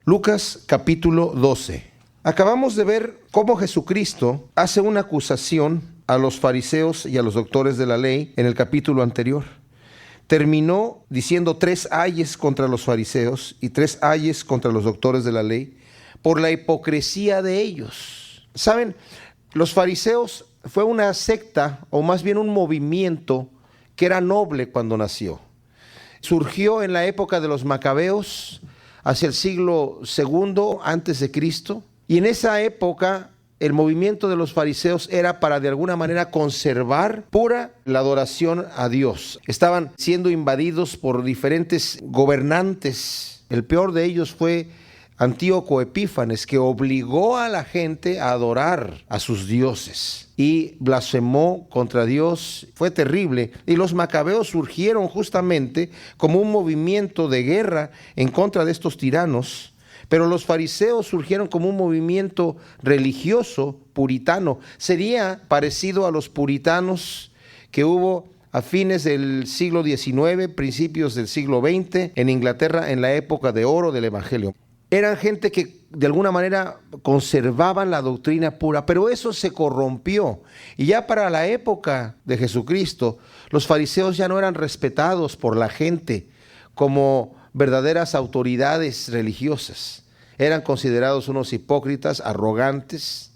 Lucas capítulo 12. Acabamos de ver cómo Jesucristo hace una acusación a los fariseos y a los doctores de la ley en el capítulo anterior. Terminó diciendo 3 ayes contra los fariseos y 3 ayes contra los doctores de la ley por la hipocresía de ellos. ¿Saben? Los fariseos fue una secta, o más bien un movimiento que era noble cuando nació. Surgió en la época de los macabeos, hacia el siglo II antes de Cristo, y en esa época el movimiento de los fariseos era para de alguna manera conservar pura la adoración a Dios. Estaban siendo invadidos por diferentes gobernantes. El peor de ellos fue Antíoco Epífanes, que obligó a la gente a adorar a sus dioses y blasfemó contra Dios. Fue terrible. Y los macabeos surgieron justamente como un movimiento de guerra en contra de estos tiranos, pero los fariseos surgieron como un movimiento religioso puritano. Sería parecido a los puritanos que hubo a fines del siglo XIX, principios del siglo XX, en Inglaterra, en la época de oro del Evangelio. Eran gente que de alguna manera conservaban la doctrina pura, pero eso se corrompió. Y ya para la época de Jesucristo, los fariseos ya no eran respetados por la gente como verdaderas autoridades religiosas. Eran considerados unos hipócritas, arrogantes.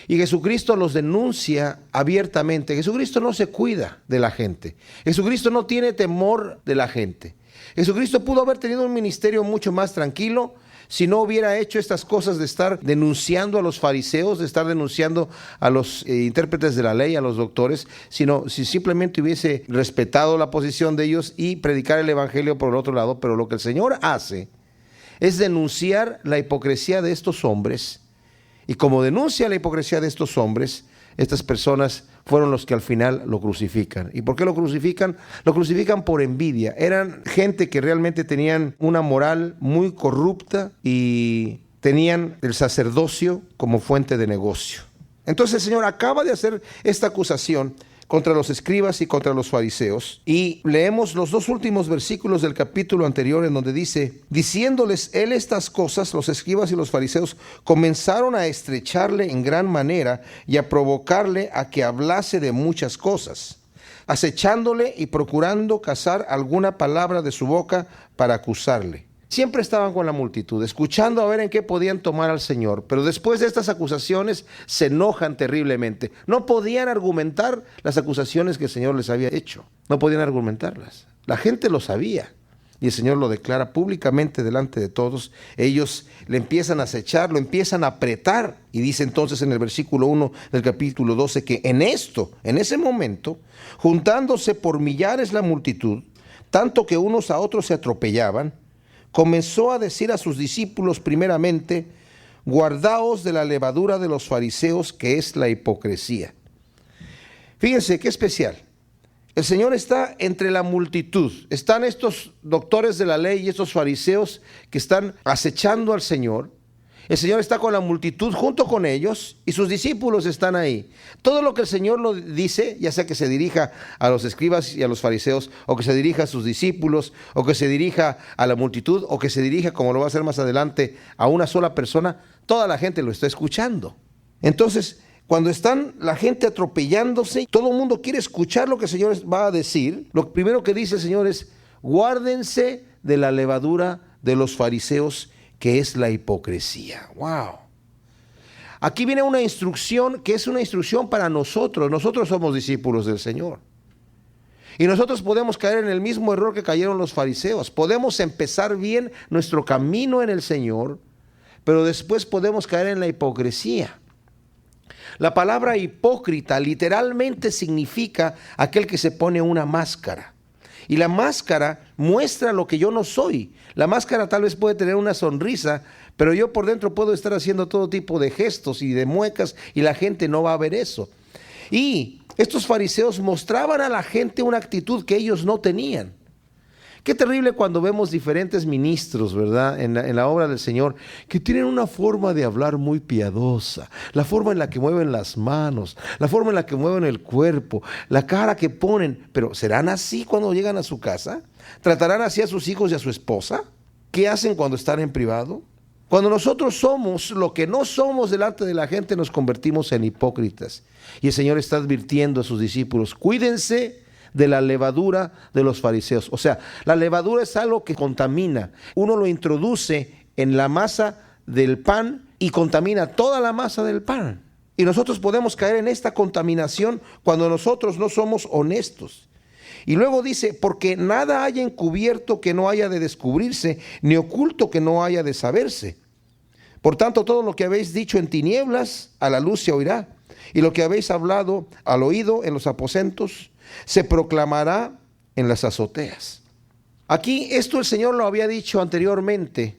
Y Jesucristo los denuncia abiertamente. Jesucristo no se cuida de la gente. Jesucristo no tiene temor de la gente. Jesucristo pudo haber tenido un ministerio mucho más tranquilo si no hubiera hecho estas cosas de estar denunciando a los fariseos, de estar denunciando a los intérpretes de la ley, a los doctores, sino si simplemente hubiese respetado la posición de ellos y predicar el evangelio por el otro lado. Pero lo que el Señor hace es denunciar la hipocresía de estos hombres, y como denuncia la hipocresía de estos hombres, estas personas fueron los que al final lo crucifican. ¿Y por qué lo crucifican? Lo crucifican por envidia. Eran gente que realmente tenían una moral muy corrupta y tenían el sacerdocio como fuente de negocio. Entonces el Señor acaba de hacer esta acusación contra los escribas y contra los fariseos, y leemos los 2 últimos versículos del capítulo anterior, en donde dice: diciéndoles él estas cosas, los escribas y los fariseos comenzaron a estrecharle en gran manera y a provocarle a que hablase de muchas cosas, acechándole y procurando cazar alguna palabra de su boca para acusarle. Siempre estaban con la multitud, escuchando a ver en qué podían tomar al Señor, pero después de estas acusaciones se enojan terriblemente. No podían argumentar las acusaciones que el Señor les había hecho, no podían argumentarlas. La gente lo sabía y el Señor lo declara públicamente delante de todos. Ellos le empiezan a acechar, lo empiezan a apretar, y dice entonces en el versículo 1 del capítulo 12 que en ese momento, juntándose por millares la multitud, tanto que unos a otros se atropellaban, comenzó a decir a sus discípulos primeramente: guardaos de la levadura de los fariseos, que es la hipocresía. Fíjense qué especial. El Señor está entre la multitud. Están estos doctores de la ley y estos fariseos que están acechando al Señor. El Señor está con la multitud junto con ellos y sus discípulos están ahí. Todo lo que el Señor lo dice, ya sea que se dirija a los escribas y a los fariseos, o que se dirija a sus discípulos, o que se dirija a la multitud, o que se dirija, como lo va a hacer más adelante, a una sola persona, toda la gente lo está escuchando. Entonces, cuando están la gente atropellándose, todo el mundo quiere escuchar lo que el Señor va a decir. Lo primero que dice el Señor es: guárdense de la levadura de los fariseos, que es la hipocresía. ¡Wow! Aquí viene una instrucción que es una instrucción para nosotros. Nosotros somos discípulos del Señor. Y nosotros podemos caer en el mismo error que cayeron los fariseos. Podemos empezar bien nuestro camino en el Señor, pero después podemos caer en la hipocresía. La palabra hipócrita literalmente significa aquel que se pone una máscara. Y la máscara muestra lo que yo no soy. La máscara tal vez puede tener una sonrisa, pero yo por dentro puedo estar haciendo todo tipo de gestos y de muecas, y la gente no va a ver eso. Y estos fariseos mostraban a la gente una actitud que ellos no tenían. Qué terrible cuando vemos diferentes ministros, ¿verdad?, en la obra del Señor, que tienen una forma de hablar muy piadosa, la forma en la que mueven las manos, la forma en la que mueven el cuerpo, la cara que ponen. Pero ¿serán así cuando llegan a su casa? ¿Tratarán así a sus hijos y a su esposa? ¿Qué hacen cuando están en privado? Cuando nosotros somos lo que no somos delante de la gente, nos convertimos en hipócritas. Y el Señor está advirtiendo a sus discípulos: cuídense de la levadura de los fariseos. O sea, la levadura es algo que contamina. Uno lo introduce en la masa del pan y contamina toda la masa del pan. Y nosotros podemos caer en esta contaminación cuando nosotros no somos honestos. Y luego dice: porque nada haya encubierto que no haya de descubrirse, ni oculto que no haya de saberse. Por tanto, todo lo que habéis dicho en tinieblas, a la luz se oirá. Y lo que habéis hablado al oído en los aposentos, se proclamará en las azoteas. Aquí esto el Señor lo había dicho anteriormente,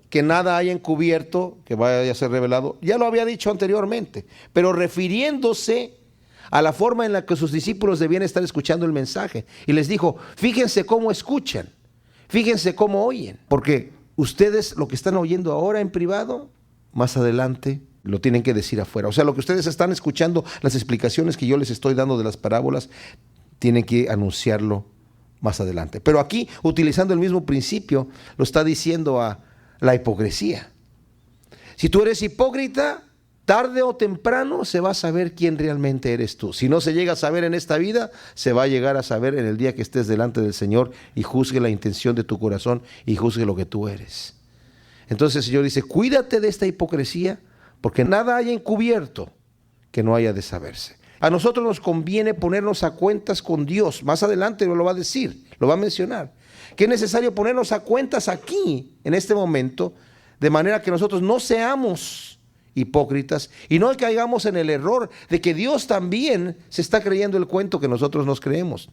que nada haya encubierto que vaya a ser revelado. Ya lo había dicho anteriormente, pero refiriéndose a la forma en la que sus discípulos debían estar escuchando el mensaje. Y les dijo: fíjense cómo escuchan, fíjense cómo oyen, porque ustedes lo que están oyendo ahora en privado, más adelante lo tienen que decir afuera. O sea, lo que ustedes están escuchando, las explicaciones que yo les estoy dando de las parábolas, tienen que anunciarlo más adelante. Pero aquí, utilizando el mismo principio, lo está diciendo a la hipocresía. Si tú eres hipócrita, tarde o temprano se va a saber quién realmente eres tú. Si no se llega a saber en esta vida, se va a llegar a saber en el día que estés delante del Señor y juzgue la intención de tu corazón y juzgue lo que tú eres. Entonces el Señor dice: cuídate de esta hipocresía, porque nada haya encubierto que no haya de saberse. A nosotros nos conviene ponernos a cuentas con Dios. Más adelante lo va a decir, lo va a mencionar, que es necesario ponernos a cuentas aquí, en este momento, de manera que nosotros no seamos hipócritas y no caigamos en el error de que Dios también se está creyendo el cuento que nosotros nos creemos.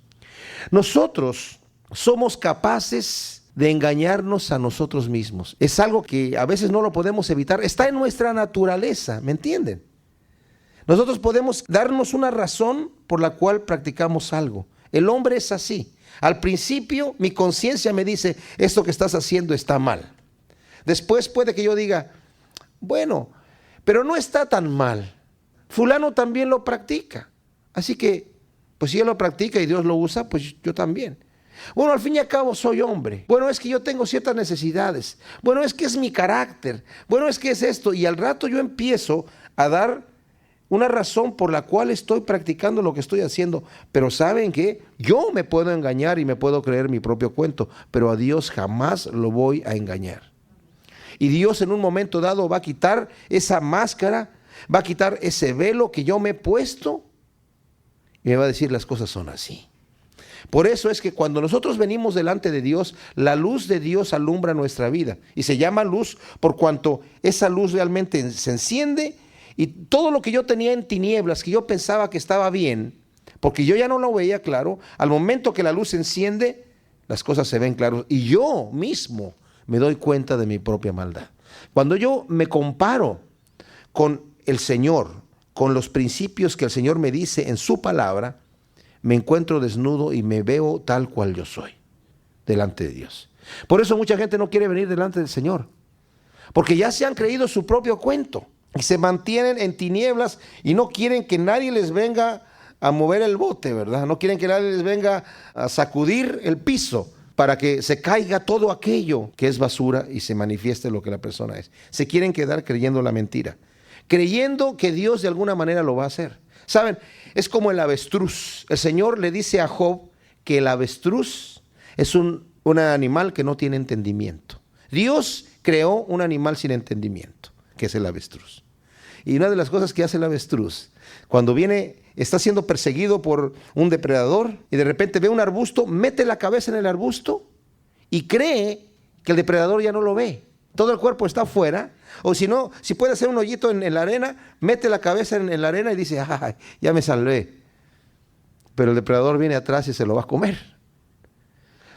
Nosotros somos capaces de engañarnos a nosotros mismos. Es algo que a veces no lo podemos evitar. Está en nuestra naturaleza, ¿me entienden? Nosotros podemos darnos una razón por la cual practicamos algo. El hombre es así. Al principio mi conciencia me dice: esto que estás haciendo está mal. Después puede que yo diga: bueno, pero no está tan mal. Fulano también lo practica. Así que, pues si él lo practica y Dios lo usa, pues yo también. Bueno, al fin y al cabo soy hombre. Bueno, es que yo tengo ciertas necesidades. Bueno, es que es mi carácter. Bueno, es que es esto. Y al rato yo empiezo a dar una razón por la cual estoy practicando lo que estoy haciendo. Pero ¿saben qué? Yo me puedo engañar y me puedo creer mi propio cuento, pero a Dios jamás lo voy a engañar. Y Dios en un momento dado va a quitar esa máscara, va a quitar ese velo que yo me he puesto y me va a decir: las cosas son así. Por eso es que cuando nosotros venimos delante de Dios, la luz de Dios alumbra nuestra vida. Y se llama luz por cuanto esa luz realmente se enciende, y todo lo que yo tenía en tinieblas, que yo pensaba que estaba bien, porque yo ya no lo veía claro, al momento que la luz se enciende, las cosas se ven claras. Y yo mismo me doy cuenta de mi propia maldad. Cuando yo me comparo con el Señor, con los principios que el Señor me dice en su palabra, me encuentro desnudo y me veo tal cual yo soy delante de Dios. Por eso mucha gente no quiere venir delante del Señor, porque ya se han creído su propio cuento y se mantienen en tinieblas y no quieren que nadie les venga a mover el bote, ¿verdad? No quieren que nadie les venga a sacudir el piso para que se caiga todo aquello que es basura y se manifieste lo que la persona es. Se quieren quedar creyendo la mentira, creyendo que Dios de alguna manera lo va a hacer. ¿Saben? Es como el avestruz. El Señor le dice a Job que el avestruz es un animal que no tiene entendimiento. Dios creó un animal sin entendimiento, que es el avestruz. Y una de las cosas que hace el avestruz, cuando está siendo perseguido por un depredador y de repente ve un arbusto, mete la cabeza en el arbusto y cree que el depredador ya no lo ve. Todo el cuerpo está afuera. O si no, si puede hacer un hoyito en la arena, mete la cabeza en la arena y dice: ¡ay, ya me salvé! Pero el depredador viene atrás y se lo va a comer.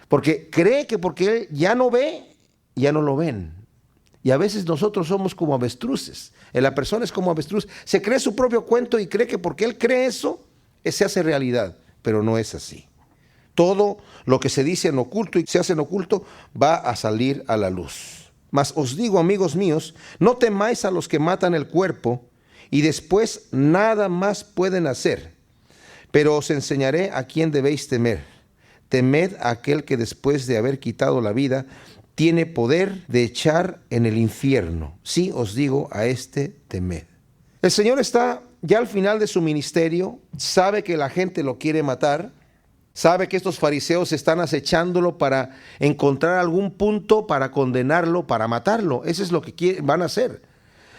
Porque cree que porque él ya no ve, ya no lo ven. Y a veces nosotros somos como avestruces. La persona es como avestruz. Se cree su propio cuento y cree que porque él cree eso, se hace realidad. Pero no es así. Todo lo que se dice en oculto y se hace en oculto va a salir a la luz. Mas os digo, amigos míos, no temáis a los que matan el cuerpo y después nada más pueden hacer. Pero os enseñaré a quién debéis temer. Temed a aquel que después de haber quitado la vida, tiene poder de echar en el infierno. Sí os digo, a este temed. El Señor está ya al final de su ministerio, sabe que la gente lo quiere matar, sabe que estos fariseos están acechándolo para encontrar algún punto para condenarlo, para matarlo. Eso es lo que van a hacer.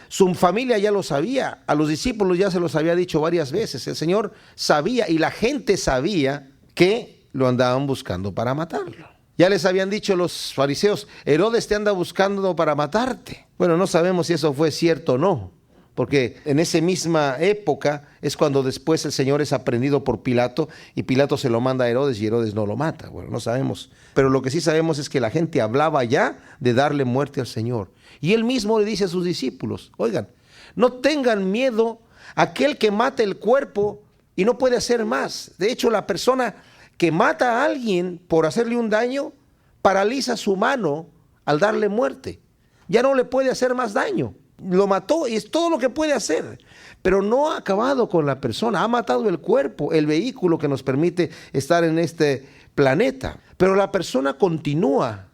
Su familia ya lo sabía, a los discípulos ya se los había dicho varias veces. El Señor sabía y la gente sabía que lo andaban buscando para matarlo. Ya les habían dicho los fariseos, Herodes te anda buscando para matarte. Bueno, no sabemos si eso fue cierto o no, porque en esa misma época es cuando después el Señor es aprehendido por Pilato y Pilato se lo manda a Herodes y Herodes no lo mata. Bueno, no sabemos, pero lo que sí sabemos es que la gente hablaba ya de darle muerte al Señor. Y él mismo le dice a sus discípulos, oigan, no tengan miedo a aquel que mata el cuerpo y no puede hacer más. De hecho, la persona que mata a alguien por hacerle un daño, paraliza su mano al darle muerte. Ya no le puede hacer más daño. Lo mató y es todo lo que puede hacer. Pero no ha acabado con la persona, ha matado el cuerpo, el vehículo que nos permite estar en este planeta. Pero la persona continúa,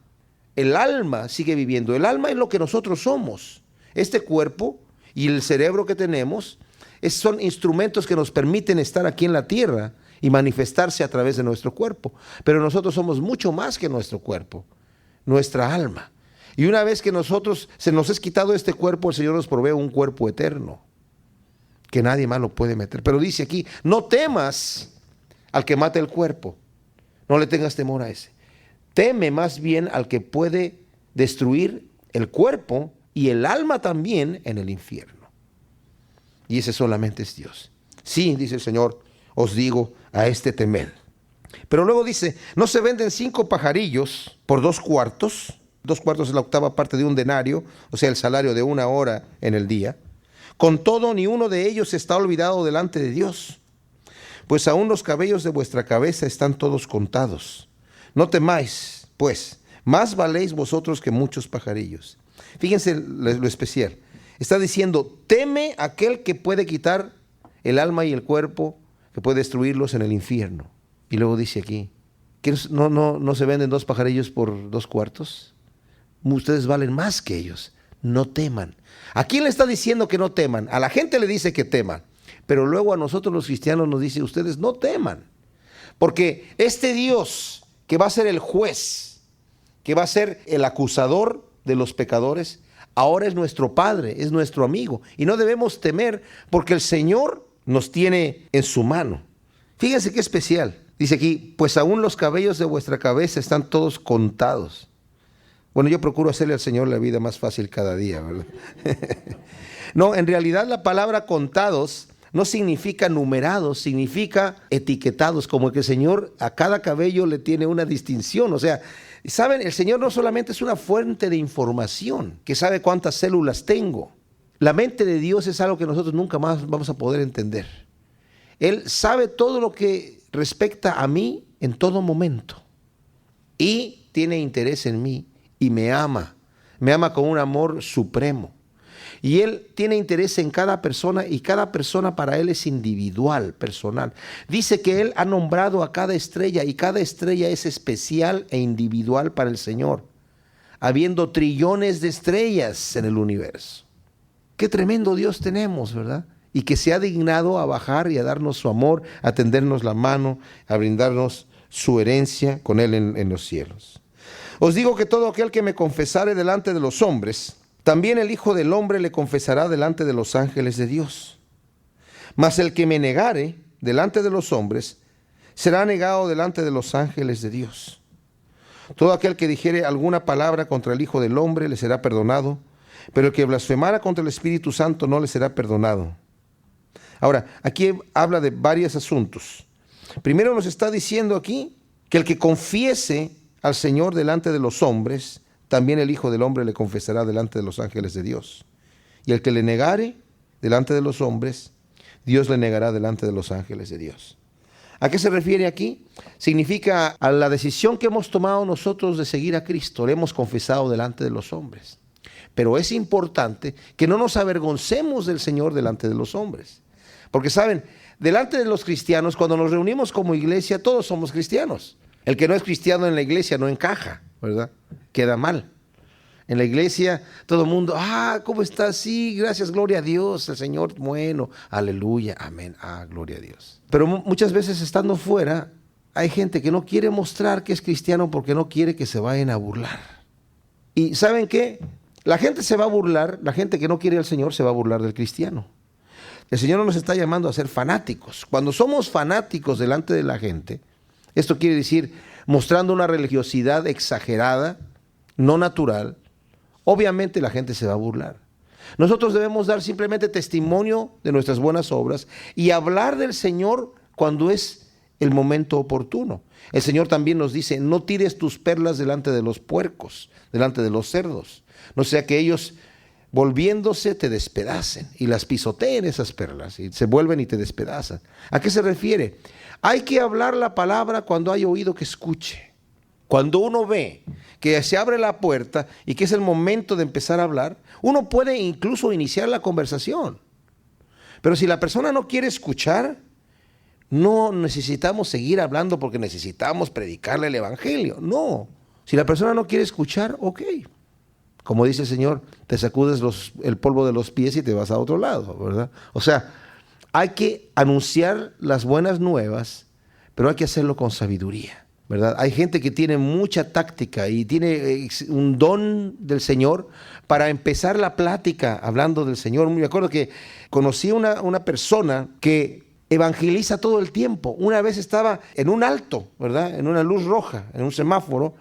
el alma sigue viviendo. El alma es lo que nosotros somos. Este cuerpo y el cerebro que tenemos son instrumentos que nos permiten estar aquí en la tierra y manifestarse a través de nuestro cuerpo. Pero nosotros somos mucho más que nuestro cuerpo, nuestra alma. Y una vez que se nos es quitado este cuerpo, el Señor nos provee un cuerpo eterno, que nadie más lo puede meter. Pero dice aquí, no temas al que mata el cuerpo, no le tengas temor a ese. Teme más bien al que puede destruir el cuerpo y el alma también en el infierno. Y ese solamente es Dios. Sí, dice el Señor, os digo, a este temed. Pero luego dice, ¿no se venden 5 pajarillos por 2 cuartos? 2 cuartos es la octava parte de un denario, o sea, el salario de 1 hora en el día. Con todo, ni uno de ellos está olvidado delante de Dios. Pues aún los cabellos de vuestra cabeza están todos contados. No temáis, pues, más valéis vosotros que muchos pajarillos. Fíjense lo especial. Está diciendo, teme aquel que puede quitar el alma y el cuerpo, que puede destruirlos en el infierno. Y luego dice aquí, ¿que no se venden 2 pajarillos por 2 cuartos? Ustedes valen más que ellos. No teman. ¿A quién le está diciendo que no teman? A la gente le dice que teman. Pero luego a nosotros los cristianos nos dice, ustedes no teman. Porque este Dios que va a ser el juez, que va a ser el acusador de los pecadores, ahora es nuestro Padre, es nuestro amigo. Y no debemos temer porque el Señor nos tiene en su mano. Fíjense qué especial. Dice aquí, pues aún los cabellos de vuestra cabeza están todos contados. Bueno, yo procuro hacerle al Señor la vida más fácil cada día, ¿verdad? No, en realidad la palabra contados no significa numerados, significa etiquetados, como que el Señor a cada cabello le tiene una distinción. O sea, ¿saben? El Señor no solamente es una fuente de información, que sabe cuántas células tengo. La mente de Dios es algo que nosotros nunca más vamos a poder entender. Él sabe todo lo que respecta a mí en todo momento. Y tiene interés en mí y me ama con un amor supremo. Y Él tiene interés en cada persona y cada persona para Él es individual, personal. Dice que Él ha nombrado a cada estrella y cada estrella es especial e individual para el Señor, habiendo trillones de estrellas en el universo. Qué tremendo Dios tenemos, ¿verdad? Y que se ha dignado a bajar y a darnos su amor, a tendernos la mano, a brindarnos su herencia con Él en los cielos. Os digo que todo aquel que me confesare delante de los hombres, también el Hijo del Hombre le confesará delante de los ángeles de Dios. Mas el que me negare delante de los hombres, será negado delante de los ángeles de Dios. Todo aquel que dijere alguna palabra contra el Hijo del Hombre le será perdonado, pero el que blasfemara contra el Espíritu Santo no le será perdonado. Ahora, aquí habla de varios asuntos. Primero nos está diciendo aquí que el que confiese al Señor delante de los hombres, también el Hijo del Hombre le confesará delante de los ángeles de Dios. Y el que le negare delante de los hombres, Dios le negará delante de los ángeles de Dios. ¿A qué se refiere aquí? Significa a la decisión que hemos tomado nosotros de seguir a Cristo, le hemos confesado delante de los hombres. Pero es importante que no nos avergoncemos del Señor delante de los hombres. Porque saben, delante de los cristianos, cuando nos reunimos como iglesia, todos somos cristianos. El que no es cristiano en la iglesia no encaja. ¿verdad? Queda mal. En la iglesia todo el mundo, ¿cómo estás? Sí, gracias, gloria a Dios, el Señor, bueno, aleluya, amén, gloria a Dios. Pero muchas veces estando fuera, hay gente que no quiere mostrar que es cristiano porque no quiere que se vayan a burlar. Y ¿saben qué? La gente se va a burlar, la gente que no quiere al Señor se va a burlar del cristiano. El Señor no nos está llamando a ser fanáticos. Cuando somos fanáticos delante de la gente, esto quiere decir mostrando una religiosidad exagerada, no natural, obviamente la gente se va a burlar. Nosotros debemos dar simplemente testimonio de nuestras buenas obras y hablar del Señor cuando es el momento oportuno. El Señor también nos dice, no tires tus perlas delante de los puercos, delante de los cerdos, no sea que ellos volviéndose te despedacen y las pisoteen esas perlas y se vuelven y te despedazan. ¿A qué se refiere? Hay que hablar la palabra cuando hay oído que escuche. Cuando uno ve que se abre la puerta y que es el momento de empezar a hablar, uno puede incluso iniciar la conversación. Pero si la persona no quiere escuchar, no necesitamos seguir hablando porque necesitamos predicarle el evangelio. No, si la persona no quiere escuchar, ok. Como dice el Señor, te sacudes el polvo de los pies y te vas a otro lado, ¿verdad? O sea, hay que anunciar las buenas nuevas, pero hay que hacerlo con sabiduría, ¿verdad? Hay gente que tiene mucha táctica y tiene un don del Señor para empezar la plática hablando del Señor. Me acuerdo que conocí una persona que evangeliza todo el tiempo. Una vez estaba en un alto, ¿verdad? En una luz roja, en un semáforo.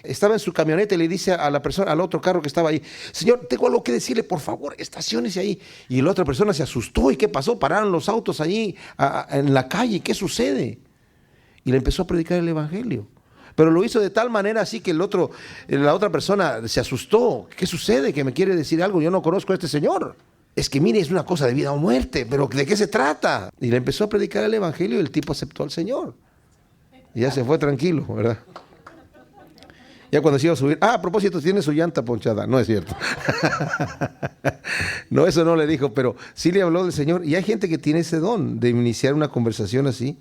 Estaba en su camioneta y le dice a la persona, al otro carro que estaba ahí, Señor, tengo algo que decirle, por favor, estaciónese ahí. Y la otra persona se asustó. ¿Y qué pasó? Pararon los autos allí en la calle. ¿Qué sucede? Y le empezó a predicar el evangelio. Pero lo hizo de tal manera así que la otra persona se asustó. ¿Qué sucede? ¿Que me quiere decir algo? Yo no conozco a este señor. Es que mire, es una cosa de vida o muerte, pero ¿de qué se trata? Y le empezó a predicar el evangelio y el tipo aceptó al Señor. Y ya se fue tranquilo, ¿verdad? Ya cuando se iba a subir, a propósito, tiene su llanta ponchada. No es cierto. No, eso no le dijo, pero sí le habló del Señor. Y hay gente que tiene ese don de iniciar una conversación así.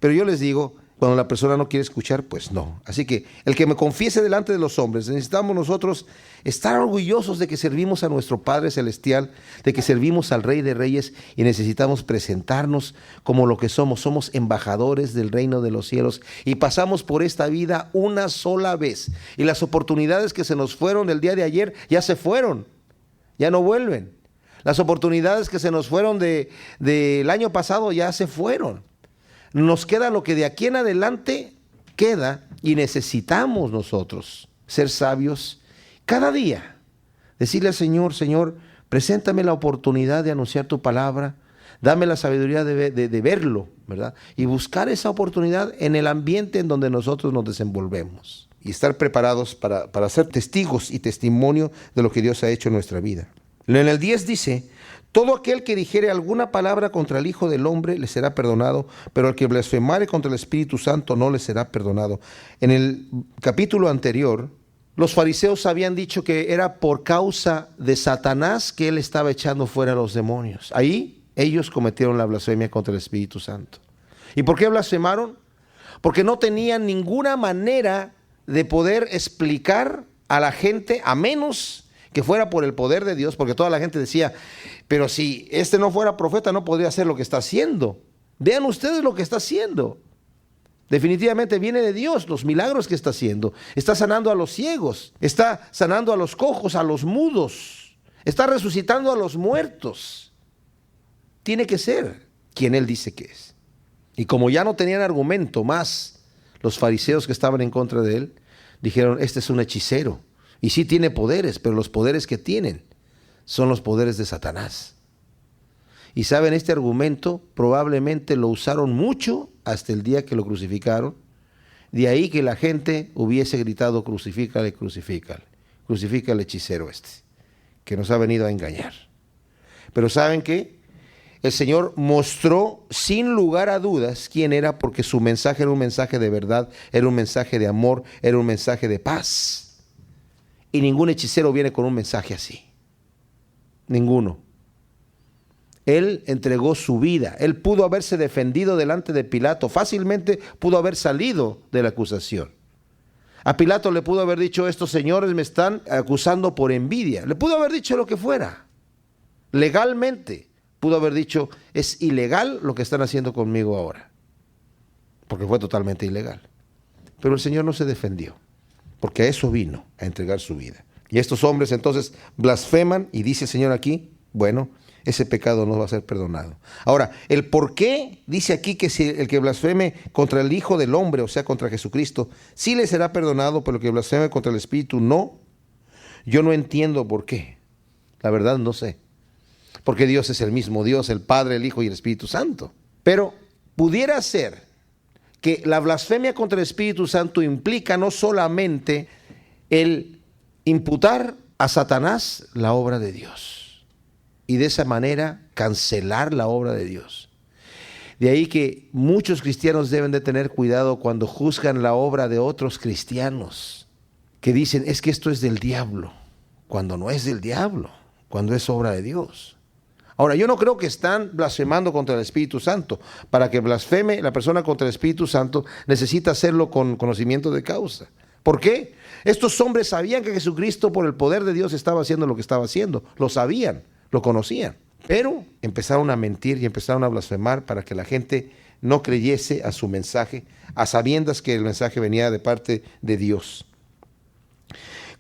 Pero yo les digo, cuando la persona no quiere escuchar, pues no. Así que el que me confiese delante de los hombres, necesitamos nosotros estar orgullosos de que servimos a nuestro Padre Celestial, de que servimos al Rey de Reyes y necesitamos presentarnos como lo que somos. Somos embajadores del reino de los cielos y pasamos por esta vida una sola vez. Y las oportunidades que se nos fueron el día de ayer ya se fueron, ya no vuelven. Las oportunidades que se nos fueron del año pasado ya se fueron. Nos queda lo que de aquí en adelante queda y necesitamos nosotros ser sabios cada día. Decirle al Señor, Señor, preséntame la oportunidad de anunciar tu palabra, dame la sabiduría de verlo, ¿verdad? Y buscar esa oportunidad en el ambiente en donde nosotros nos desenvolvemos y estar preparados para ser testigos y testimonio de lo que Dios ha hecho en nuestra vida. En el 10 dice, todo aquel que dijere alguna palabra contra el Hijo del Hombre le será perdonado, pero el que blasfemare contra el Espíritu Santo no le será perdonado. En el capítulo anterior, los fariseos habían dicho que era por causa de Satanás que él estaba echando fuera a los demonios. Ahí ellos cometieron la blasfemia contra el Espíritu Santo. ¿Y por qué blasfemaron? Porque no tenían ninguna manera de poder explicar a la gente, a menos que fuera por el poder de Dios, porque toda la gente decía, pero si este no fuera profeta no podría hacer lo que está haciendo. Vean ustedes lo que está haciendo. Definitivamente viene de Dios, los milagros que está haciendo. Está sanando a los ciegos, está sanando a los cojos, a los mudos, está resucitando a los muertos. Tiene que ser quien Él dice que es. Y como ya no tenían argumento más, los fariseos que estaban en contra de Él, dijeron, este es un hechicero. Y sí tiene poderes, pero los poderes que tienen son los poderes de Satanás. Y saben, este argumento probablemente lo usaron mucho hasta el día que lo crucificaron. De ahí que la gente hubiese gritado, crucifícale, crucifícale. Crucifica al hechicero que nos ha venido a engañar. Pero ¿saben qué? El Señor mostró sin lugar a dudas quién era, porque su mensaje era un mensaje de verdad, era un mensaje de amor, era un mensaje de paz. Y ningún hechicero viene con un mensaje así. Ninguno. Él entregó su vida. Él pudo haberse defendido delante de Pilato. Fácilmente pudo haber salido de la acusación. A Pilato le pudo haber dicho, estos señores me están acusando por envidia. Le pudo haber dicho lo que fuera. Legalmente pudo haber dicho, es ilegal lo que están haciendo conmigo ahora. Porque fue totalmente ilegal. Pero el Señor no se defendió, porque a eso vino, a entregar su vida. Y estos hombres entonces blasfeman y dice el Señor aquí, bueno, ese pecado no va a ser perdonado. Ahora, el por qué dice aquí que si el que blasfeme contra el Hijo del Hombre, o sea, contra Jesucristo, sí le será perdonado, pero el que blasfeme contra el Espíritu no. Yo no entiendo por qué. La verdad no sé. Porque Dios es el mismo Dios, el Padre, el Hijo y el Espíritu Santo. Pero pudiera ser que la blasfemia contra el Espíritu Santo implica no solamente el imputar a Satanás la obra de Dios y de esa manera cancelar la obra de Dios. De ahí que muchos cristianos deben de tener cuidado cuando juzgan la obra de otros cristianos, que dicen, es que esto es del diablo, cuando no es del diablo, cuando es obra de Dios. Ahora, yo no creo que están blasfemando contra el Espíritu Santo. Para que blasfeme la persona contra el Espíritu Santo, necesita hacerlo con conocimiento de causa. ¿Por qué? Estos hombres sabían que Jesucristo, por el poder de Dios, estaba haciendo lo que estaba haciendo. Lo sabían, lo conocían. Pero empezaron a mentir y empezaron a blasfemar para que la gente no creyese a su mensaje, a sabiendas que el mensaje venía de parte de Dios.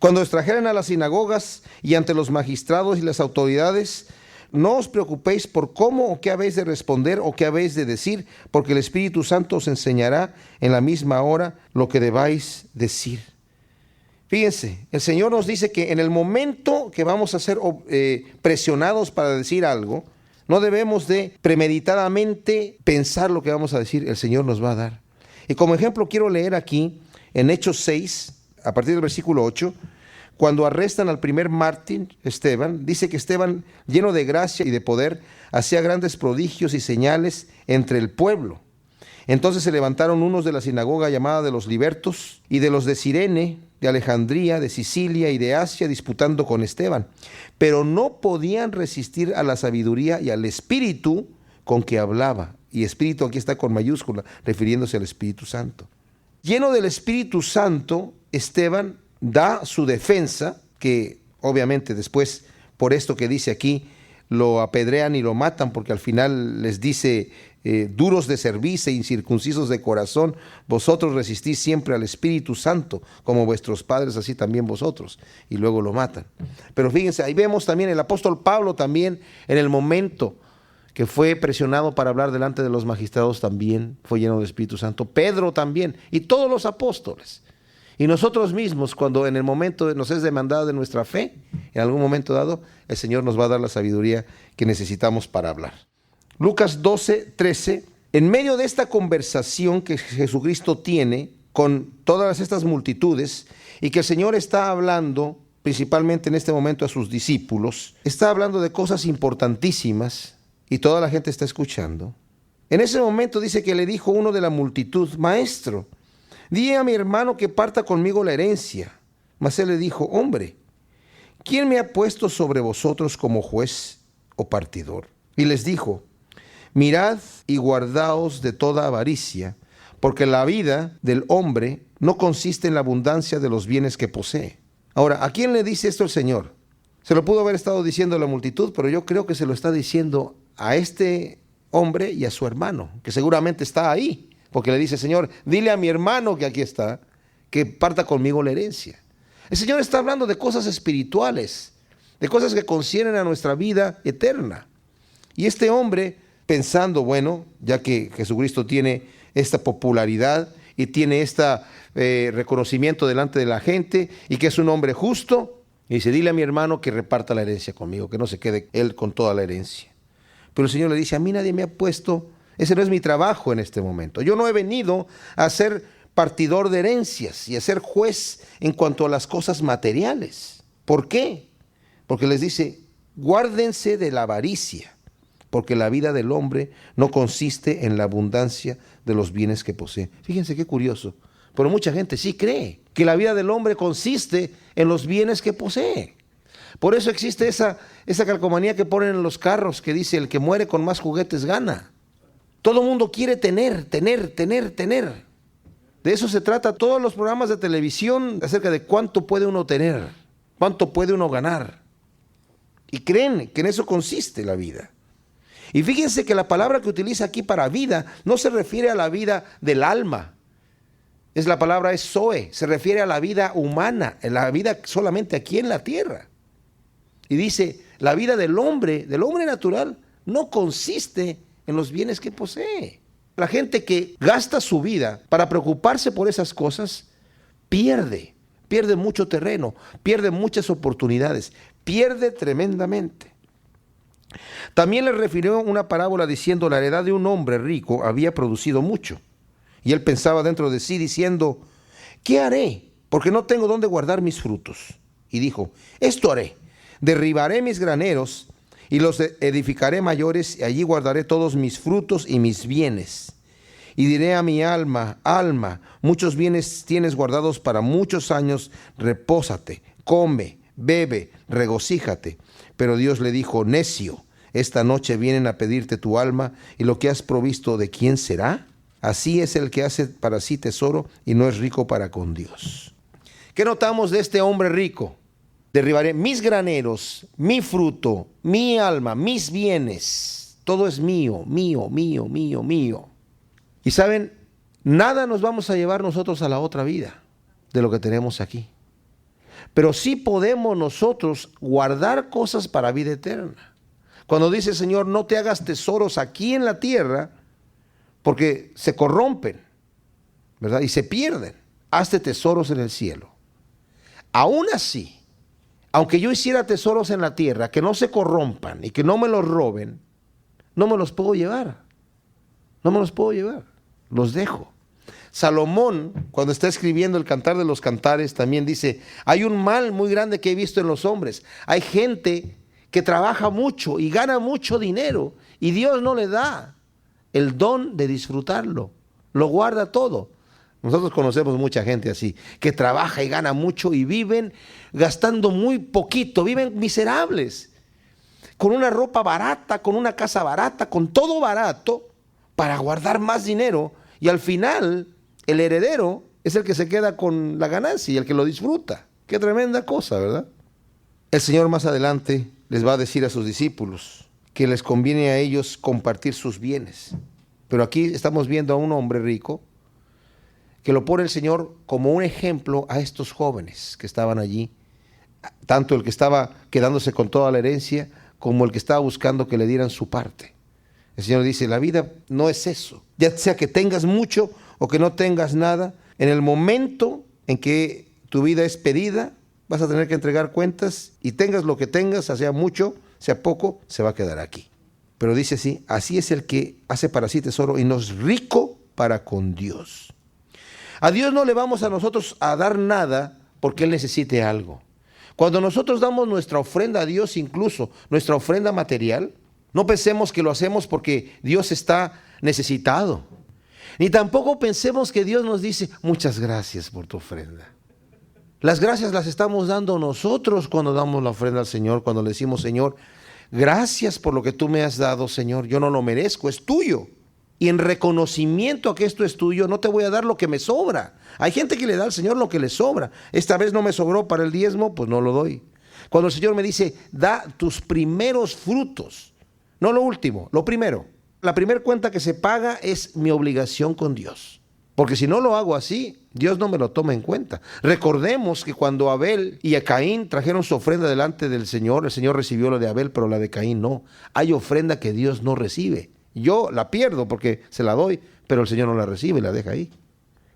Cuando os trajeran a las sinagogas y ante los magistrados y las autoridades, no os preocupéis por cómo o qué habéis de responder o qué habéis de decir, porque el Espíritu Santo os enseñará en la misma hora lo que debáis decir. Fíjense, el Señor nos dice que en el momento que vamos a ser presionados para decir algo, no debemos de premeditadamente pensar lo que vamos a decir, el Señor nos va a dar. Y como ejemplo quiero leer aquí en Hechos 6, a partir del versículo 8, cuando arrestan al primer mártir, Esteban, dice que Esteban, lleno de gracia y de poder, hacía grandes prodigios y señales entre el pueblo. Entonces se levantaron unos de la sinagoga llamada de los libertos y de los de Cirene, de Alejandría, de Sicilia y de Asia, disputando con Esteban. Pero no podían resistir a la sabiduría y al espíritu con que hablaba. Y espíritu aquí está con mayúscula, refiriéndose al Espíritu Santo. Lleno del Espíritu Santo, Esteban da su defensa, que obviamente después, por esto que dice aquí, lo apedrean y lo matan, porque al final les dice, duros de cerviz e incircuncisos de corazón, vosotros resistís siempre al Espíritu Santo, como vuestros padres, así también vosotros, y luego lo matan. Pero fíjense, ahí vemos también el apóstol Pablo también, en el momento que fue presionado para hablar delante de los magistrados, también fue lleno del Espíritu Santo. Pedro también, y todos los apóstoles. Y nosotros mismos, cuando en el momento nos es demandada de nuestra fe, en algún momento dado, el Señor nos va a dar la sabiduría que necesitamos para hablar. Lucas 12, 13, en medio de esta conversación que Jesucristo tiene con todas estas multitudes y que el Señor está hablando, principalmente en este momento a sus discípulos, está hablando de cosas importantísimas y toda la gente está escuchando. En ese momento dice que le dijo uno de la multitud, Maestro, di a mi hermano que parta conmigo la herencia. Mas él le dijo, hombre, ¿quién me ha puesto sobre vosotros como juez o partidor? Y les dijo, mirad y guardaos de toda avaricia, porque la vida del hombre no consiste en la abundancia de los bienes que posee. Ahora, ¿a quién le dice esto el Señor? Se lo pudo haber estado diciendo a la multitud, pero yo creo que se lo está diciendo a este hombre y a su hermano, que seguramente está ahí. Porque le dice, Señor, dile a mi hermano que aquí está, que parta conmigo la herencia. El Señor está hablando de cosas espirituales, de cosas que conciernen a nuestra vida eterna. Y este hombre, pensando, bueno, ya que Jesucristo tiene esta popularidad y tiene este reconocimiento delante de la gente y que es un hombre justo, y dice, dile a mi hermano que reparta la herencia conmigo, que no se quede él con toda la herencia. Pero el Señor le dice, a mí nadie me ha puesto. Ese no es mi trabajo en este momento. Yo no he venido a ser partidor de herencias y a ser juez en cuanto a las cosas materiales. ¿Por qué? Porque les dice, guárdense de la avaricia, porque la vida del hombre no consiste en la abundancia de los bienes que posee. Fíjense qué curioso, pero mucha gente sí cree que la vida del hombre consiste en los bienes que posee. Por eso existe esa calcomanía que ponen en los carros que dice, el que muere con más juguetes gana. Todo el mundo quiere tener. De eso se trata todos los programas de televisión acerca de cuánto puede uno tener, cuánto puede uno ganar. Y creen que en eso consiste la vida. Y fíjense que la palabra que utiliza aquí para vida no se refiere a la vida del alma. La palabra es zoe, se refiere a la vida humana, a la vida solamente aquí en la tierra. Y dice, la vida del hombre natural, no consiste en los bienes que posee. La gente que gasta su vida para preocuparse por esas cosas, pierde mucho terreno, pierde muchas oportunidades, pierde tremendamente. También le refirió una parábola diciendo, la heredad de un hombre rico había producido mucho. Y él pensaba dentro de sí diciendo, ¿qué haré? Porque no tengo dónde guardar mis frutos. Y dijo, esto haré, derribaré mis graneros y los edificaré mayores, y allí guardaré todos mis frutos y mis bienes. Y diré a mi alma, alma, muchos bienes tienes guardados para muchos años, repósate, come, bebe, regocíjate. Pero Dios le dijo, necio, esta noche vienen a pedirte tu alma, y lo que has provisto, ¿de quién será? Así es el que hace para sí tesoro y no es rico para con Dios. ¿Qué notamos de este hombre rico? Derribaré mis graneros, mi fruto, mi alma, mis bienes. Todo es mío, mío, mío, mío, mío. Y saben, nada nos vamos a llevar nosotros a la otra vida de lo que tenemos aquí. Pero sí podemos nosotros guardar cosas para vida eterna. Cuando dice el Señor, no te hagas tesoros aquí en la tierra, porque se corrompen, ¿verdad? Y se pierden. Hazte tesoros en el cielo. Aún así, aunque yo hiciera tesoros en la tierra, que no se corrompan y que no me los roben, no me los puedo llevar. No me los puedo llevar. Los dejo. Salomón, cuando está escribiendo el Cantar de los Cantares, también dice, hay un mal muy grande que he visto en los hombres. Hay gente que trabaja mucho y gana mucho dinero y Dios no le da el don de disfrutarlo. Lo guarda todo. Nosotros conocemos mucha gente así, que trabaja y gana mucho y viven gastando muy poquito, viven miserables, con una ropa barata, con una casa barata, con todo barato, para guardar más dinero, y al final el heredero es el que se queda con la ganancia y el que lo disfruta. Qué tremenda cosa, ¿verdad? El Señor más adelante les va a decir a sus discípulos que les conviene a ellos compartir sus bienes. Pero aquí estamos viendo a un hombre rico que lo pone el Señor como un ejemplo a estos jóvenes que estaban allí, tanto el que estaba quedándose con toda la herencia como el que estaba buscando que le dieran su parte. El Señor dice, la vida no es eso, ya sea que tengas mucho o que no tengas nada, en el momento en que tu vida es pedida, vas a tener que entregar cuentas y tengas lo que tengas, sea mucho, sea poco, se va a quedar aquí. Pero dice así es el que hace para sí tesoro y no es rico para con Dios. A Dios no le vamos a nosotros a dar nada porque Él necesite algo. Cuando nosotros damos nuestra ofrenda a Dios, incluso nuestra ofrenda material, no pensemos que lo hacemos porque Dios está necesitado. Ni tampoco pensemos que Dios nos dice, muchas gracias por tu ofrenda. Las gracias las estamos dando nosotros cuando damos la ofrenda al Señor, cuando le decimos, Señor, gracias por lo que tú me has dado, Señor. Yo no lo merezco, es tuyo. Y en reconocimiento a que esto es tuyo, no te voy a dar lo que me sobra. Hay gente que le da al Señor lo que le sobra. Esta vez no me sobró para el diezmo, pues no lo doy. Cuando el Señor me dice, da tus primeros frutos, no lo último, lo primero. La primera cuenta que se paga es mi obligación con Dios. Porque si no lo hago así, Dios no me lo toma en cuenta. Recordemos que cuando Abel y Caín trajeron su ofrenda delante del Señor, el Señor recibió la de Abel, pero la de Caín no. Hay ofrenda que Dios no recibe. Yo la pierdo porque se la doy, pero el Señor no la recibe y la deja ahí.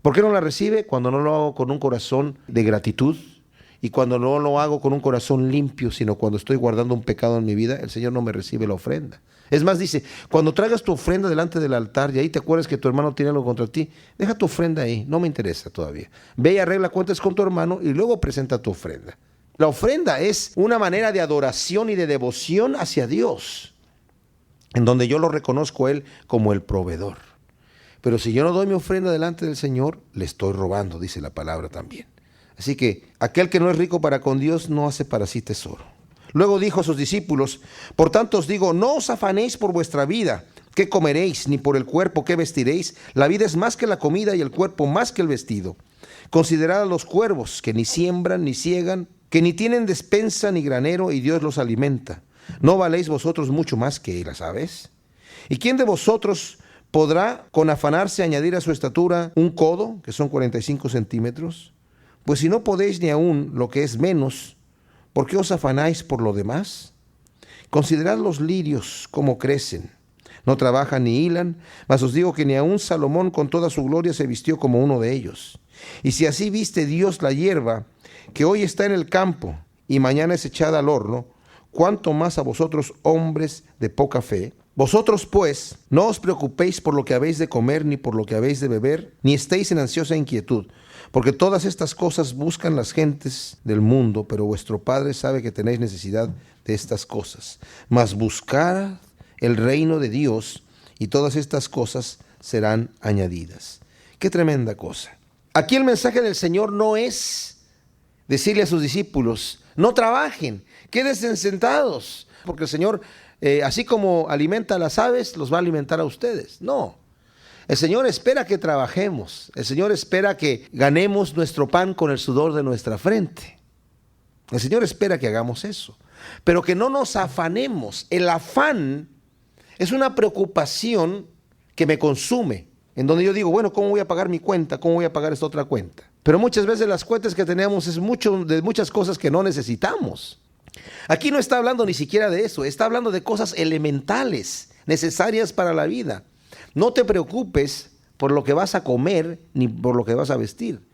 ¿Por qué no la recibe? Cuando no lo hago con un corazón de gratitud y cuando no lo hago con un corazón limpio, sino cuando estoy guardando un pecado en mi vida, el Señor no me recibe la ofrenda. Es más, dice, cuando traigas tu ofrenda delante del altar y ahí te acuerdas que tu hermano tiene algo contra ti, deja tu ofrenda ahí, no me interesa todavía. Ve y arregla cuentas con tu hermano y luego presenta tu ofrenda. La ofrenda es una manera de adoración y de devoción hacia Dios, en donde yo lo reconozco a Él como el proveedor. Pero si yo no doy mi ofrenda delante del Señor, le estoy robando, dice la palabra también. Así que aquel que no es rico para con Dios no hace para sí tesoro. Luego dijo a sus discípulos, por tanto os digo, no os afanéis por vuestra vida, qué comeréis, ni por el cuerpo qué vestiréis. La vida es más que la comida y el cuerpo más que el vestido. Considerad a los cuervos, que ni siembran ni siegan, que ni tienen despensa ni granero, y Dios los alimenta. ¿No valéis vosotros mucho más que las aves? ¿Y quién de vosotros podrá con afanarse añadir a su estatura un codo, que son 45 centímetros? Pues si no podéis ni aún lo que es menos, ¿por qué os afanáis por lo demás? Considerad los lirios, cómo crecen. No trabajan ni hilan, mas os digo que ni aun Salomón con toda su gloria se vistió como uno de ellos. Y si así viste Dios la hierba, que hoy está en el campo y mañana es echada al horno, ¿cuánto más a vosotros, hombres de poca fe? Vosotros, pues, no os preocupéis por lo que habéis de comer, ni por lo que habéis de beber, ni estéis en ansiosa inquietud, porque todas estas cosas buscan las gentes del mundo, pero vuestro Padre sabe que tenéis necesidad de estas cosas. Mas buscad el reino de Dios, y todas estas cosas serán añadidas. ¡Qué tremenda cosa! Aquí el mensaje del Señor no es decirle a sus discípulos, no trabajen, quédense sentados, porque el Señor, así como alimenta a las aves, los va a alimentar a ustedes. No, el Señor espera que trabajemos, el Señor espera que ganemos nuestro pan con el sudor de nuestra frente. El Señor espera que hagamos eso, pero que no nos afanemos. El afán es una preocupación que me consume, en donde yo digo, bueno, ¿cómo voy a pagar mi cuenta? ¿Cómo voy a pagar esta otra cuenta? Pero muchas veces las cuentas que tenemos es de muchas cosas que no necesitamos. Aquí no está hablando ni siquiera de eso, está hablando de cosas elementales, necesarias para la vida. No te preocupes por lo que vas a comer ni por lo que vas a vestir.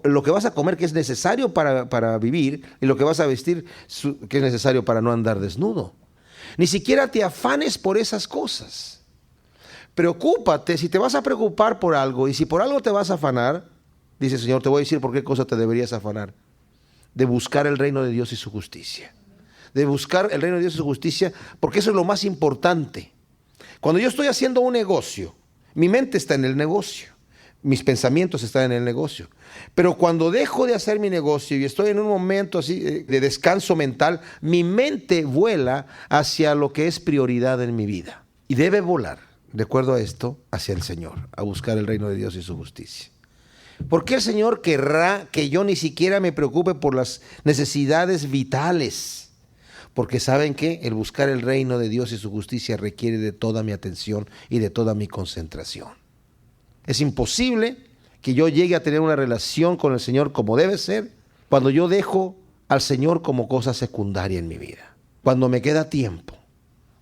Lo que vas a comer que es necesario para vivir, y lo que vas a vestir que es necesario para no andar desnudo. Ni siquiera te afanes por esas cosas. Preocúpate, si te vas a preocupar por algo y si por algo te vas a afanar, dice el Señor, te voy a decir por qué cosa te deberías afanar. De buscar el reino de Dios y su justicia. De buscar el reino de Dios y su justicia, porque eso es lo más importante. Cuando yo estoy haciendo un negocio, mi mente está en el negocio, mis pensamientos están en el negocio. Pero cuando dejo de hacer mi negocio y estoy en un momento así de descanso mental, mi mente vuela hacia lo que es prioridad en mi vida. Y debe volar, de acuerdo a esto, hacia el Señor, a buscar el reino de Dios y su justicia. ¿Por qué el Señor querrá que yo ni siquiera me preocupe por las necesidades vitales? Porque ¿saben qué? El buscar el reino de Dios y su justicia requiere de toda mi atención y de toda mi concentración. Es imposible que yo llegue a tener una relación con el Señor como debe ser cuando yo dejo al Señor como cosa secundaria en mi vida. Cuando me queda tiempo.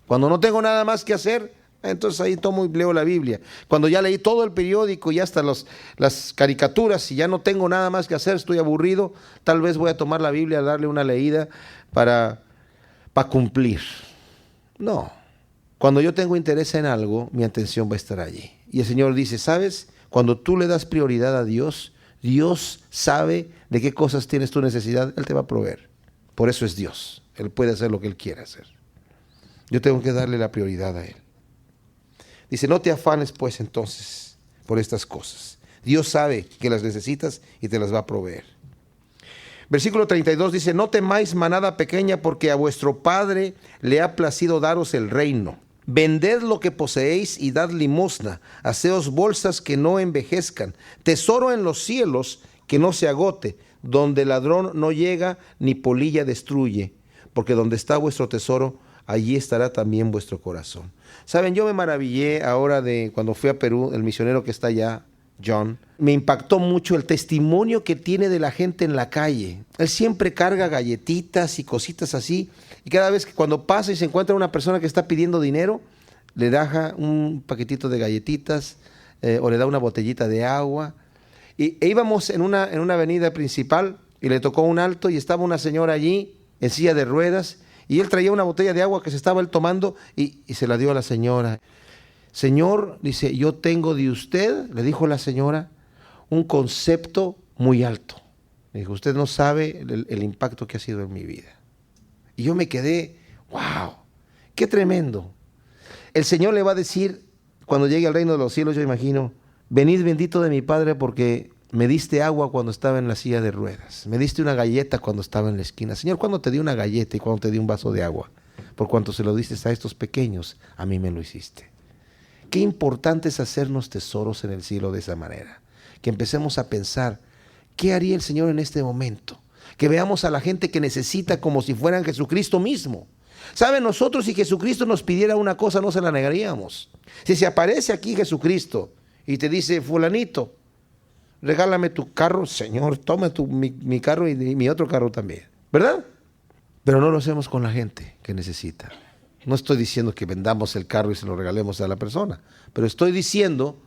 Cuando no tengo nada más que hacer, entonces ahí tomo y leo la Biblia. Cuando ya leí todo el periódico y hasta las caricaturas y ya no tengo nada más que hacer, estoy aburrido, tal vez voy a tomar la Biblia, a darle una leída para cumplir. No. Cuando yo tengo interés en algo, mi atención va a estar allí. Y el Señor dice, ¿sabes? Cuando tú le das prioridad a Dios, Dios sabe de qué cosas tienes tu necesidad, Él te va a proveer. Por eso es Dios. Él puede hacer lo que Él quiera hacer. Yo tengo que darle la prioridad a Él. Dice, no te afanes pues entonces por estas cosas. Dios sabe que las necesitas y te las va a proveer. Versículo 32 dice, no temáis manada pequeña, porque a vuestro Padre le ha placido daros el reino. Vended lo que poseéis y dad limosna. Haceos bolsas que no envejezcan. Tesoro en los cielos que no se agote, donde ladrón no llega ni polilla destruye. Porque donde está vuestro tesoro, allí estará también vuestro corazón. Saben, yo me maravillé ahora de cuando fui a Perú, el misionero que está allá, John. Me impactó mucho el testimonio que tiene de la gente en la calle. Él siempre carga galletitas y cositas así. Y cada vez que cuando pasa y se encuentra una persona que está pidiendo dinero, le da un paquetito de galletitas o le da una botellita de agua. E íbamos en una avenida principal y le tocó un alto y estaba una señora allí en silla de ruedas. Y él traía una botella de agua que se estaba él tomando y se la dio a la señora. Señor, dice, yo tengo de usted, le dijo la señora, un concepto muy alto. Le dijo, usted no sabe el impacto que ha sido en mi vida. Y yo me quedé, wow, qué tremendo. El Señor le va a decir, cuando llegue al reino de los cielos, yo imagino, venid bendito de mi Padre porque me diste agua cuando estaba en la silla de ruedas. Me diste una galleta cuando estaba en la esquina. Señor, ¿cuándo te di una galleta y cuándo te di un vaso de agua? Por cuanto se lo diste a estos pequeños, a mí me lo hiciste. Qué importante es hacernos tesoros en el cielo de esa manera. Que empecemos a pensar, ¿qué haría el Señor en este momento? Que veamos a la gente que necesita como si fueran Jesucristo mismo. ¿Saben? Nosotros, si Jesucristo nos pidiera una cosa, no se la negaríamos. Si se aparece aquí Jesucristo y te dice, fulanito, regálame tu carro, Señor, toma mi carro y mi otro carro también, ¿verdad? Pero no lo hacemos con la gente que necesita. No estoy diciendo que vendamos el carro y se lo regalemos a la persona, pero estoy diciendo,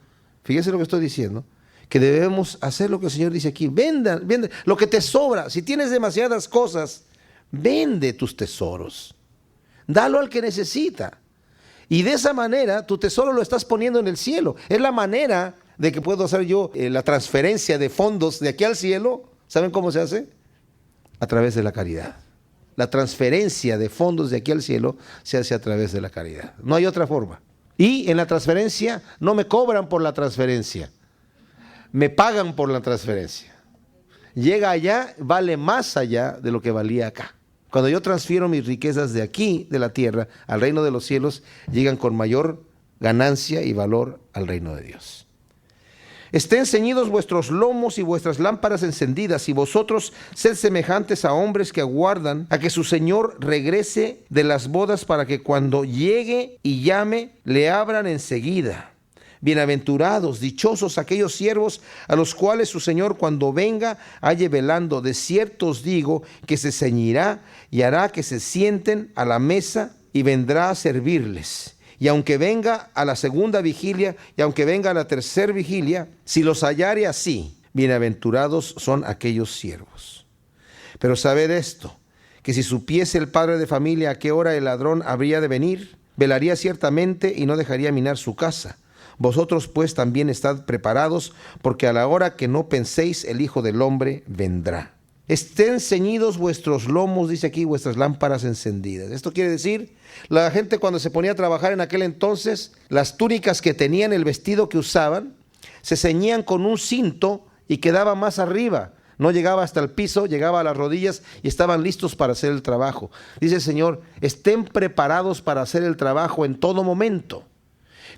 fíjense lo que estoy diciendo, que debemos hacer lo que el Señor dice aquí. Venda lo que te sobra. Si tienes demasiadas cosas, vende tus tesoros. Dalo al que necesita. Y de esa manera tu tesoro lo estás poniendo en el cielo. Es la manera de que puedo hacer yo la transferencia de fondos de aquí al cielo. ¿Saben cómo se hace? A través de la caridad. La transferencia de fondos de aquí al cielo se hace a través de la caridad. No hay otra forma. Y en la transferencia no me cobran por la transferencia. Me pagan por la transferencia. Llega allá, vale más allá de lo que valía acá. Cuando yo transfiero mis riquezas de aquí, de la tierra, al reino de los cielos, llegan con mayor ganancia y valor al reino de Dios. Estén ceñidos vuestros lomos y vuestras lámparas encendidas, y vosotros sed semejantes a hombres que aguardan a que su Señor regrese de las bodas, para que cuando llegue y llame, le abran enseguida. Bienaventurados, dichosos aquellos siervos a los cuales su Señor cuando venga halle velando. De cierto os digo que se ceñirá y hará que se sienten a la mesa y vendrá a servirles. Y aunque venga a la segunda vigilia y aunque venga a la tercera vigilia, si los hallare así, bienaventurados son aquellos siervos. Pero sabed esto, que si supiese el padre de familia a qué hora el ladrón habría de venir, velaría ciertamente y no dejaría minar su casa. Vosotros pues también estad preparados, porque a la hora que no penséis el Hijo del Hombre vendrá. Estén ceñidos vuestros lomos, dice aquí, vuestras lámparas encendidas. Esto quiere decir, la gente cuando se ponía a trabajar en aquel entonces, las túnicas que tenían, el vestido que usaban, se ceñían con un cinto y quedaba más arriba. No llegaba hasta el piso, llegaba a las rodillas y estaban listos para hacer el trabajo. Dice el Señor, estén preparados para hacer el trabajo en todo momento,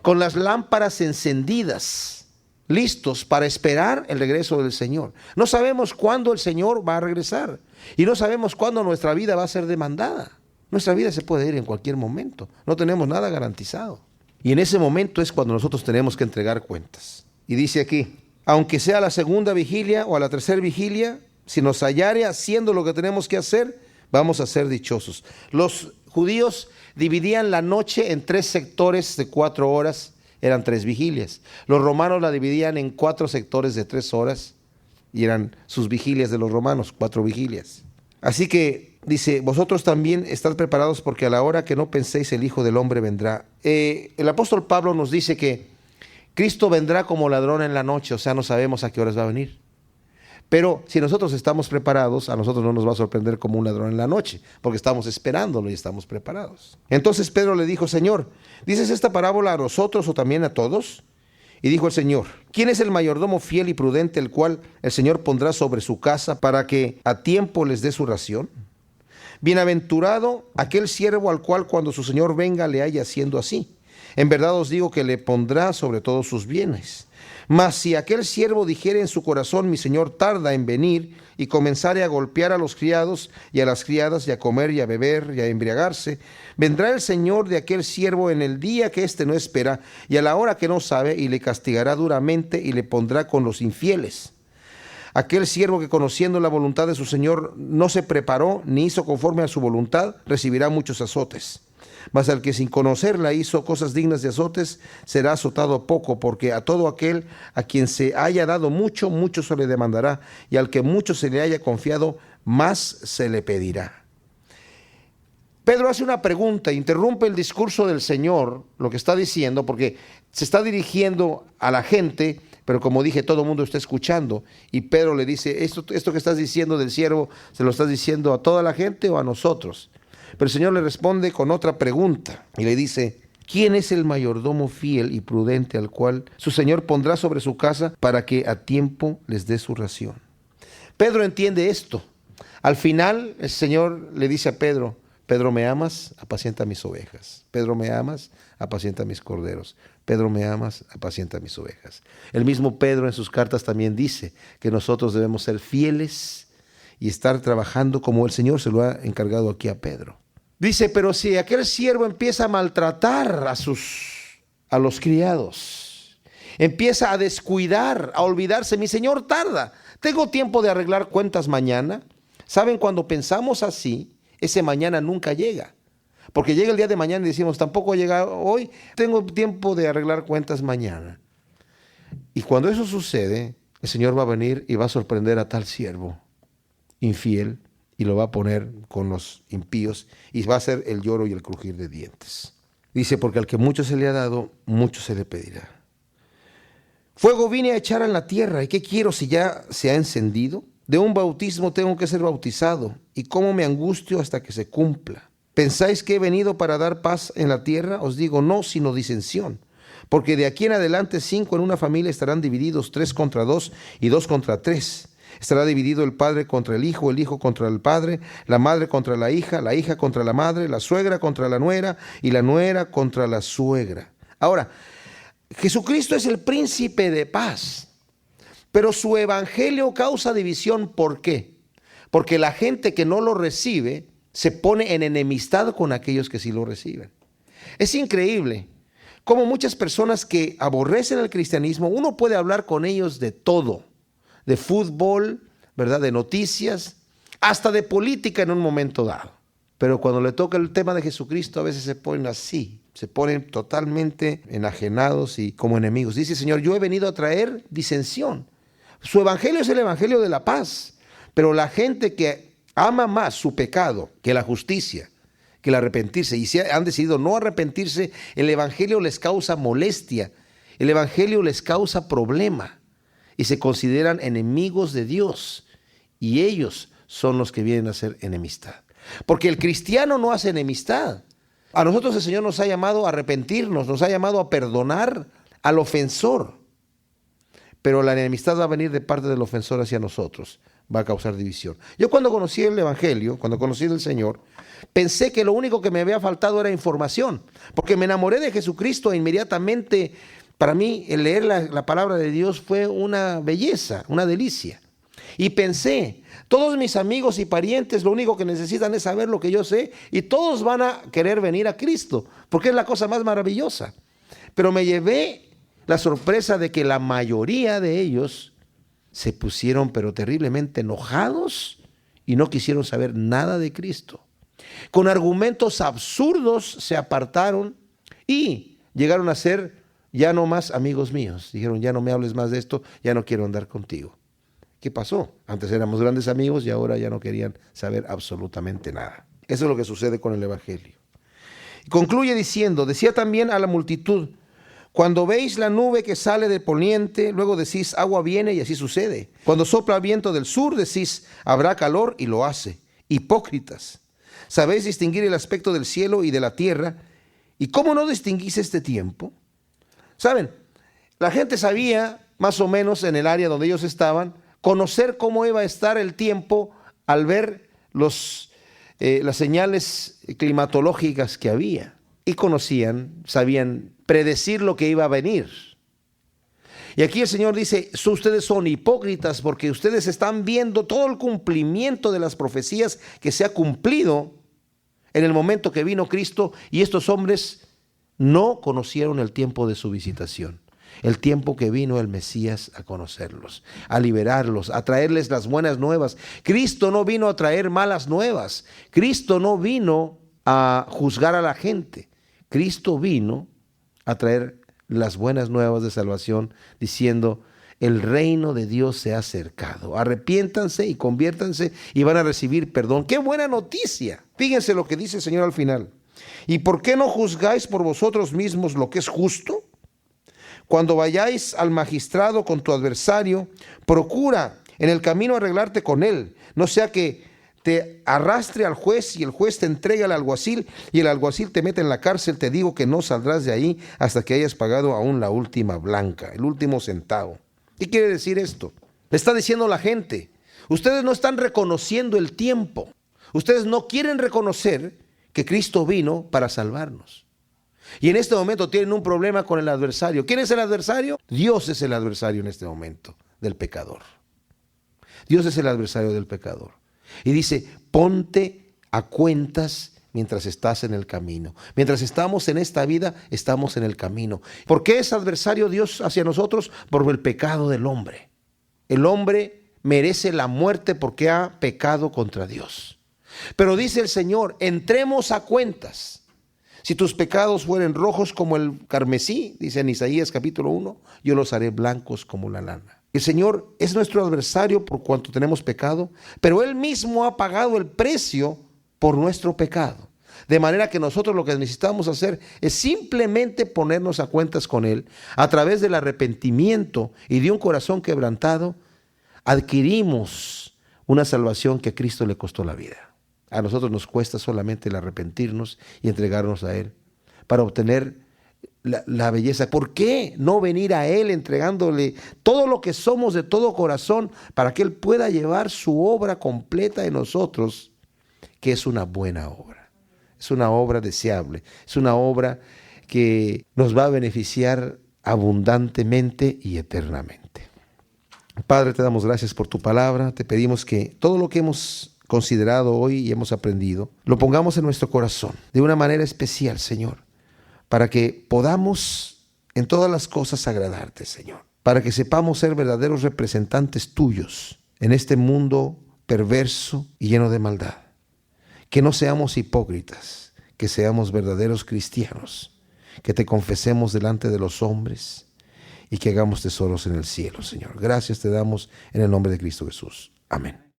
con las lámparas encendidas, listos para esperar el regreso del Señor. No sabemos cuándo el Señor va a regresar y no sabemos cuándo nuestra vida va a ser demandada. Nuestra vida se puede ir en cualquier momento, no tenemos nada garantizado. Y en ese momento es cuando nosotros tenemos que entregar cuentas. Y dice aquí, aunque sea a la segunda vigilia o a la tercera vigilia, si nos hallare haciendo lo que tenemos que hacer, vamos a ser dichosos. Los judíos dividían la noche en 3 sectores de 4 horas, eran 3 vigilias. Los romanos la dividían en 4 sectores de 3 horas y eran sus vigilias de los romanos, 4 vigilias. Así que dice, vosotros también estad preparados, porque a la hora que no penséis el Hijo del Hombre vendrá. El apóstol Pablo nos dice que Cristo vendrá como ladrón en la noche, o sea, no sabemos a qué horas va a venir. Pero si nosotros estamos preparados, a nosotros no nos va a sorprender como un ladrón en la noche, porque estamos esperándolo y estamos preparados. Entonces Pedro le dijo, Señor, ¿dices esta parábola a nosotros o también a todos? Y dijo el Señor, ¿quién es el mayordomo fiel y prudente, el cual el Señor pondrá sobre su casa para que a tiempo les dé su ración? Bienaventurado aquel siervo al cual cuando su Señor venga le haya haciendo así. En verdad os digo que le pondrá sobre todos sus bienes. Mas si aquel siervo dijere en su corazón, mi señor tarda en venir, y comenzare a golpear a los criados y a las criadas, y a comer y a beber y a embriagarse, vendrá el señor de aquel siervo en el día que éste no espera y a la hora que no sabe, y le castigará duramente y le pondrá con los infieles. Aquel siervo que, conociendo la voluntad de su señor, no se preparó ni hizo conforme a su voluntad, recibirá muchos azotes. Mas al que sin conocerla hizo cosas dignas de azotes, será azotado poco, porque a todo aquel a quien se haya dado mucho, mucho se le demandará, y al que mucho se le haya confiado, más se le pedirá. Pedro hace una pregunta, interrumpe el discurso del Señor, lo que está diciendo, porque se está dirigiendo a la gente, pero como dije, todo el mundo está escuchando, y Pedro le dice, esto que estás diciendo del siervo, ¿se lo estás diciendo a toda la gente o a nosotros? Pero el Señor le responde con otra pregunta y le dice, ¿quién es el mayordomo fiel y prudente al cual su Señor pondrá sobre su casa para que a tiempo les dé su ración? Pedro entiende esto. Al final el Señor le dice a Pedro, Pedro, ¿me amas? Apacienta mis ovejas. Pedro, ¿me amas? Apacienta mis corderos. Pedro, ¿me amas? Apacienta mis ovejas. El mismo Pedro en sus cartas también dice que nosotros debemos ser fieles y estar trabajando como el Señor se lo ha encargado aquí a Pedro. Dice, pero si aquel siervo empieza a maltratar a los criados, empieza a descuidar, a olvidarse, mi Señor tarda, ¿tengo tiempo de arreglar cuentas mañana? ¿Saben? Cuando pensamos así, ese mañana nunca llega. Porque llega el día de mañana y decimos, tampoco llega hoy, tengo tiempo de arreglar cuentas mañana. Y cuando eso sucede, el Señor va a venir y va a sorprender a tal siervo infiel y lo va a poner con los impíos y va a ser el lloro y el crujir de dientes. Dice, porque al que mucho se le ha dado, mucho se le pedirá. Fuego vine a echar en la tierra, ¿y qué quiero si ya se ha encendido? De un bautismo tengo que ser bautizado, y cómo me angustio hasta que se cumpla. ¿Pensáis que he venido para dar paz en la tierra? Os digo, no, sino disensión. Porque de aquí en adelante 5 en una familia estarán divididos, 3 contra 2 y 2 contra 3. Estará dividido el padre contra el hijo contra el padre, la madre contra la hija contra la madre, la suegra contra la nuera y la nuera contra la suegra. Ahora, Jesucristo es el príncipe de paz, pero su evangelio causa división. ¿Por qué? Porque la gente que no lo recibe se pone en enemistad con aquellos que sí lo reciben. Es increíble cómo muchas personas que aborrecen el cristianismo, uno puede hablar con ellos de todo, de fútbol, ¿verdad?, de noticias, hasta de política en un momento dado. Pero cuando le toca el tema de Jesucristo, a veces se ponen así, se ponen totalmente enajenados y como enemigos. Dice el Señor, yo he venido a traer disensión. Su evangelio es el evangelio de la paz, pero la gente que ama más su pecado que la justicia, que el arrepentirse, y si han decidido no arrepentirse, el evangelio les causa molestia, el evangelio les causa problema, y se consideran enemigos de Dios, y ellos son los que vienen a hacer enemistad. Porque el cristiano no hace enemistad. A nosotros el Señor nos ha llamado a arrepentirnos, nos ha llamado a perdonar al ofensor. Pero la enemistad va a venir de parte del ofensor hacia nosotros, va a causar división. Yo cuando conocí el evangelio, cuando conocí al Señor, pensé que lo único que me había faltado era información, porque me enamoré de Jesucristo e inmediatamente para mí el leer la palabra de Dios fue una belleza, una delicia. Y pensé, todos mis amigos y parientes lo único que necesitan es saber lo que yo sé y todos van a querer venir a Cristo, porque es la cosa más maravillosa. Pero me llevé la sorpresa de que la mayoría de ellos se pusieron pero terriblemente enojados y no quisieron saber nada de Cristo. Con argumentos absurdos se apartaron y llegaron a ser ya no más amigos míos. Dijeron, ya no me hables más de esto, ya no quiero andar contigo. ¿Qué pasó? Antes éramos grandes amigos y ahora ya no querían saber absolutamente nada. Eso es lo que sucede con el evangelio. Y concluye diciendo, decía también a la multitud, cuando veis la nube que sale del poniente, luego decís, agua viene, y así sucede. Cuando sopla el viento del sur, decís, habrá calor, y lo hace. Hipócritas, ¿sabéis distinguir el aspecto del cielo y de la tierra? ¿Y cómo no distinguís este tiempo? ¿Saben? La gente sabía, más o menos en el área donde ellos estaban, conocer cómo iba a estar el tiempo al ver las señales climatológicas que había. Y sabían predecir lo que iba a venir. Y aquí el Señor dice, ustedes son hipócritas porque ustedes están viendo todo el cumplimiento de las profecías que se ha cumplido en el momento que vino Cristo, y estos hombres no conocieron el tiempo de su visitación. El tiempo que vino el Mesías a conocerlos, a liberarlos, a traerles las buenas nuevas. Cristo no vino a traer malas nuevas. Cristo no vino a juzgar a la gente. Cristo vino a traer las buenas nuevas de salvación, diciendo, el reino de Dios se ha acercado. Arrepiéntanse y conviértanse y van a recibir perdón. ¡Qué buena noticia! Fíjense lo que dice el Señor al final. ¿Y por qué no juzgáis por vosotros mismos lo que es justo? Cuando vayáis al magistrado con tu adversario, procura en el camino arreglarte con él, no sea que te arrastre al juez y el juez te entregue al alguacil y el alguacil te mete en la cárcel. Te digo que no saldrás de ahí hasta que hayas pagado aún la última blanca, el último centavo. ¿Qué quiere decir esto? Le está diciendo la gente, ustedes no están reconociendo el tiempo. Ustedes no quieren reconocer que Cristo vino para salvarnos. Y en este momento tienen un problema con el adversario. ¿Quién es el adversario? Dios es el adversario en este momento del pecador. Dios es el adversario del pecador. Y dice, ponte a cuentas mientras estás en el camino. Mientras estamos en esta vida, estamos en el camino. ¿Por qué es adversario Dios hacia nosotros? Por el pecado del hombre. El hombre merece la muerte porque ha pecado contra Dios. Pero dice el Señor, entremos a cuentas. Si tus pecados fueren rojos como el carmesí, dice en Isaías capítulo 1, yo los haré blancos como la lana. El Señor es nuestro adversario por cuanto tenemos pecado, pero Él mismo ha pagado el precio por nuestro pecado. De manera que nosotros lo que necesitamos hacer es simplemente ponernos a cuentas con Él. A través del arrepentimiento y de un corazón quebrantado, adquirimos una salvación que a Cristo le costó la vida. A nosotros nos cuesta solamente el arrepentirnos y entregarnos a Él para obtener la belleza. ¿Por qué no venir a Él entregándole todo lo que somos de todo corazón para que Él pueda llevar su obra completa en nosotros, que es una buena obra? Es una obra deseable, es una obra que nos va a beneficiar abundantemente y eternamente. Padre, te damos gracias por tu palabra. Te pedimos que todo lo que hemos considerado hoy y hemos aprendido, lo pongamos en nuestro corazón de una manera especial, Señor, para que podamos en todas las cosas agradarte, Señor, para que sepamos ser verdaderos representantes tuyos en este mundo perverso y lleno de maldad. Que no seamos hipócritas, que seamos verdaderos cristianos, que te confesemos delante de los hombres y que hagamos tesoros en el cielo, Señor. Gracias te damos en el nombre de Cristo Jesús. Amén.